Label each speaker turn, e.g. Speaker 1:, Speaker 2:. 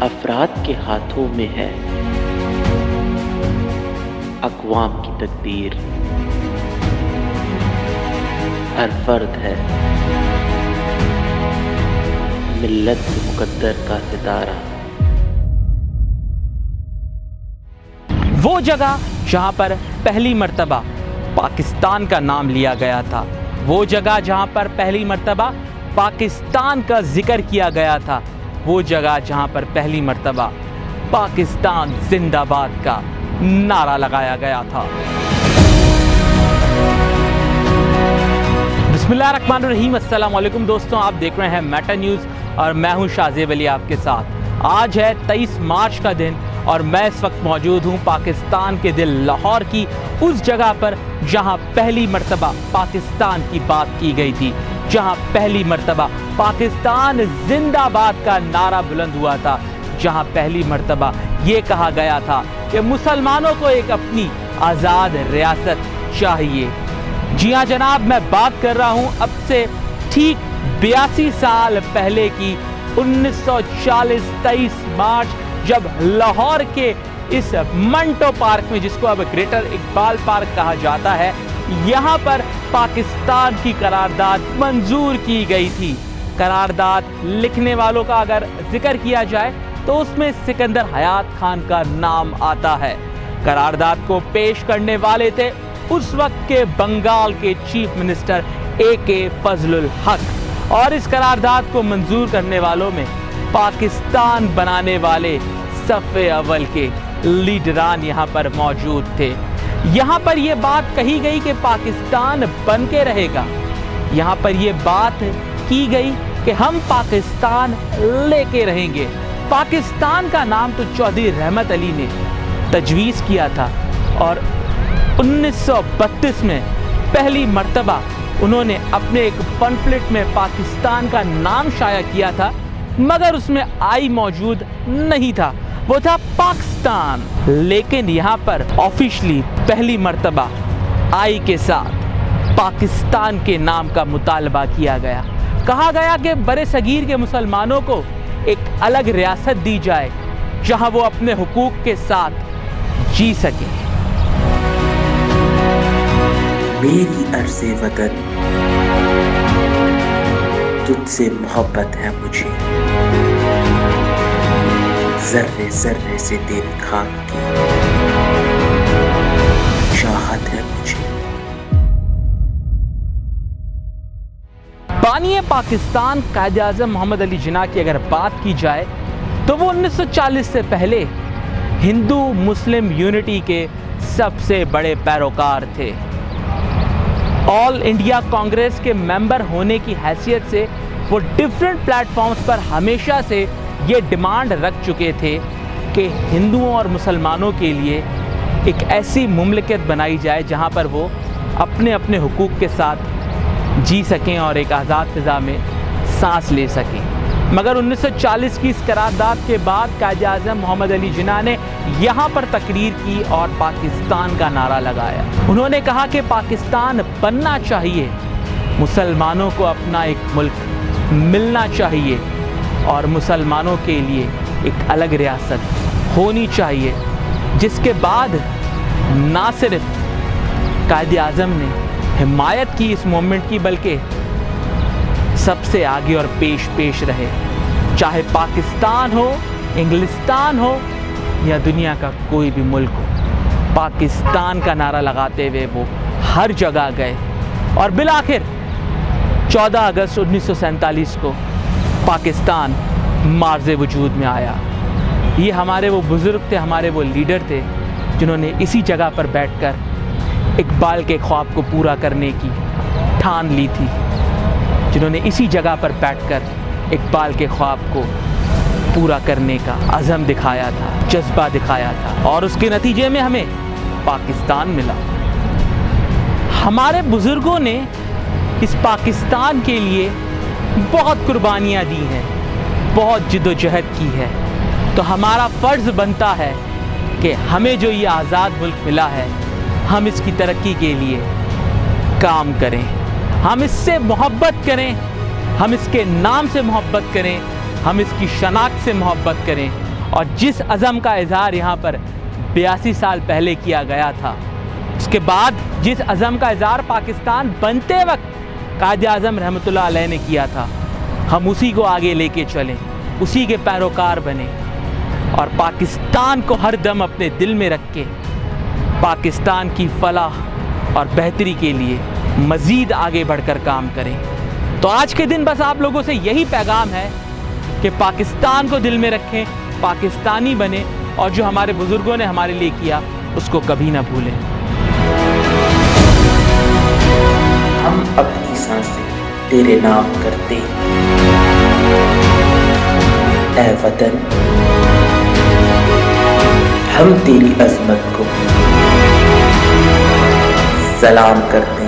Speaker 1: افراد کے ہاتھوں میں ہے، اقوام کی تقدیر ہر فرد ہے، ملت کے مقدر کا ستارہ۔
Speaker 2: وہ جگہ جہاں پر پہلی مرتبہ پاکستان کا نام لیا گیا تھا، وہ جگہ جہاں پر پہلی مرتبہ پاکستان کا ذکر کیا گیا تھا، وہ جگہ جہاں پر پہلی مرتبہ پاکستان زندہ باد کا نعرہ لگایا گیا تھا۔ بسم اللہ الرحمن الرحیم، السلام علیکم دوستوں، آپ دیکھ رہے ہیں میٹر نیوز اور میں ہوں شاہزیب علی آپ کے ساتھ۔ آج ہے 23 مارچ کا دن اور میں اس وقت موجود ہوں پاکستان کے دل لاہور کی اس جگہ پر جہاں پہلی مرتبہ پاکستان کی بات کی گئی تھی، جہاں پہلی مرتبہ پاکستان زندہ باد کا نعرہ بلند ہوا تھا، جہاں پہلی مرتبہ یہ کہا گیا تھا کہ مسلمانوں کو ایک اپنی آزاد ریاست چاہیے۔ جی ہاں جناب، میں بات کر رہا ہوں اب سے ٹھیک 82 سال پہلے کی 1940 23 مارچ، جب لاہور کے اس منٹو پارک میں، جس کو اب گریٹر اقبال پارک کہا جاتا ہے، یہاں پر پاکستان کی قرارداد منظور کی گئی تھی۔ قرارداد لکھنے والوں کا اگر ذکر کیا جائے تو اس میں سکندر حیات خان کا نام آتا ہے۔ قرارداد کو پیش کرنے والے تھے اس وقت کے بنگال کے چیف منسٹر AK فضل الحق، اور اس قرارداد کو منظور کرنے والوں میں پاکستان بنانے والے صف اول کے لیڈران یہاں پر موجود تھے۔ یہاں پر یہ بات کہی گئی کہ پاکستان بن کے رہے گا، یہاں پر یہ بات کی گئی کہ ہم پاکستان لے کے رہیں گے۔ پاکستان کا نام تو چودھری رحمت علی نے تجویز کیا تھا اور 1932 میں پہلی مرتبہ انہوں نے اپنے ایک پمفلٹ میں پاکستان کا نام شائع کیا تھا، مگر اس میں آئی موجود نہیں تھا، وہ تھا پاکستان۔ لیکن یہاں پر آفیشلی پہلی مرتبہ آئی کے ساتھ پاکستان کے نام کا مطالبہ کیا گیا۔ کہا گیا کہ برِ صغیر کے مسلمانوں کو ایک الگ ریاست دی جائے جہاں وہ اپنے حقوق کے ساتھ جی سکیں۔
Speaker 1: میری عرض وطن، تجھ سے محبت ہے مجھے، ذرے ذرے سے تیری خاک کی چاہت ہے مجھے۔
Speaker 2: بانی پاکستان قائد اعظم محمد علی جناح کی اگر بات کی جائے تو وہ 1940 سے پہلے ہندو مسلم یونٹی کے سب سے بڑے پیروکار تھے۔ آل انڈیا کانگریس کے ممبر ہونے کی حیثیت سے وہ ڈیفرنٹ پلیٹ فارمز پر ہمیشہ سے یہ ڈیمانڈ رکھ چکے تھے کہ ہندوؤں اور مسلمانوں کے لیے ایک ایسی مملکت بنائی جائے جہاں پر وہ اپنے اپنے حقوق کے ساتھ جی سکیں اور ایک آزاد فضا میں سانس لے سکیں۔ مگر 1940 کی اس قرارداد کے بعد قائد اعظم محمد علی جناح نے یہاں پر تقریر کی اور پاکستان کا نعرہ لگایا۔ انہوں نے کہا کہ پاکستان بننا چاہیے، مسلمانوں کو اپنا ایک ملک ملنا چاہیے اور مسلمانوں کے لیے ایک الگ ریاست ہونی چاہیے، جس کے بعد نہ صرف قائد اعظم نے حمایت کی اس موومنٹ کی، بلکہ سب سے آگے اور پیش رہے، چاہے پاکستان ہو، انگلستان ہو یا دنیا کا کوئی بھی ملک ہو، پاکستان کا نعرہ لگاتے ہوئے وہ ہر جگہ گئے اور بالآخر 14 اگست 1947 کو پاکستان مارز وجود میں آیا۔ یہ ہمارے وہ بزرگ تھے، ہمارے وہ لیڈر تھے جنہوں نے اسی جگہ پر بیٹھ کر اقبال کے خواب کو پورا کرنے کی ٹھان لی تھی، جنہوں نے اسی جگہ پر بیٹھ کر اقبال کے خواب کو پورا کرنے کا عزم دکھایا تھا، جذبہ دکھایا تھا، اور اس کے نتیجے میں ہمیں پاکستان ملا۔ ہمارے بزرگوں نے اس پاکستان کے لیے بہت قربانیاں دی ہیں، بہت جد و جہد کی ہے، تو ہمارا فرض بنتا ہے کہ ہمیں جو یہ آزاد ملک ملا ہے، ہم اس کی ترقی کے لیے کام کریں، ہم اس سے محبت کریں، ہم اس کے نام سے محبت کریں، ہم اس کی شناخت سے محبت کریں اور جس عزم کا اظہار یہاں پر 82 سال پہلے کیا گیا تھا، اس کے بعد جس عزم کا اظہار پاکستان بنتے وقت قائد اعظم رحمۃ اللہ علیہ نے کیا تھا، ہم اسی کو آگے لے کے چلیں، اسی کے پیروکار بنیں اور پاکستان کو ہر دم اپنے دل میں رکھ کے پاکستان کی فلاح اور بہتری کے لیے مزید آگے بڑھ کر کام کریں۔ تو آج کے دن بس آپ لوگوں سے یہی پیغام ہے کہ پاکستان کو دل میں رکھیں، پاکستانی بنیں اور جو ہمارے بزرگوں نے ہمارے لیے کیا اس کو کبھی نہ بھولیں۔
Speaker 1: ہم اپنی سانسیں تیرے نام کرتے ہیں، اے وطن ہم تیری عظمت کو سلام کرتے ہیں۔